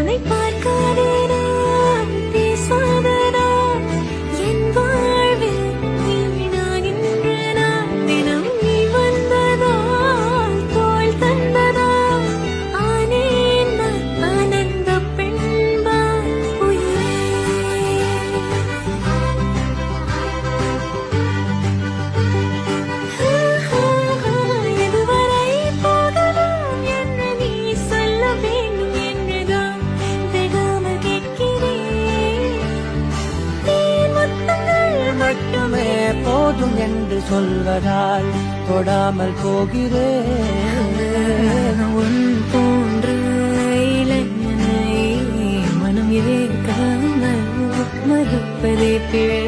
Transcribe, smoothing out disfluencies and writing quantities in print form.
உன்னை பார்க்காதே நான் பேசாத நான் என் வாழ்வில் நீதான் இன்று நான் தினம் நீ வந்ததால் தோள் தந்ததால் ஆனேன் நான் ஆனந்த பெண்பால் உயிரே எதுவரை போகலாம் என்று நீ சொல்ல வேண்டும் என்றுதான் விடாமல் கேட்கிறேன் தேன் முத்தங்கள் மட்டுமே போதும் என்று சொல்வதால் தொடாமல் போகிறேன். உன் போன்ற இளைஞனை மனம் ஏற்காமல் மறுப்பதே பிழை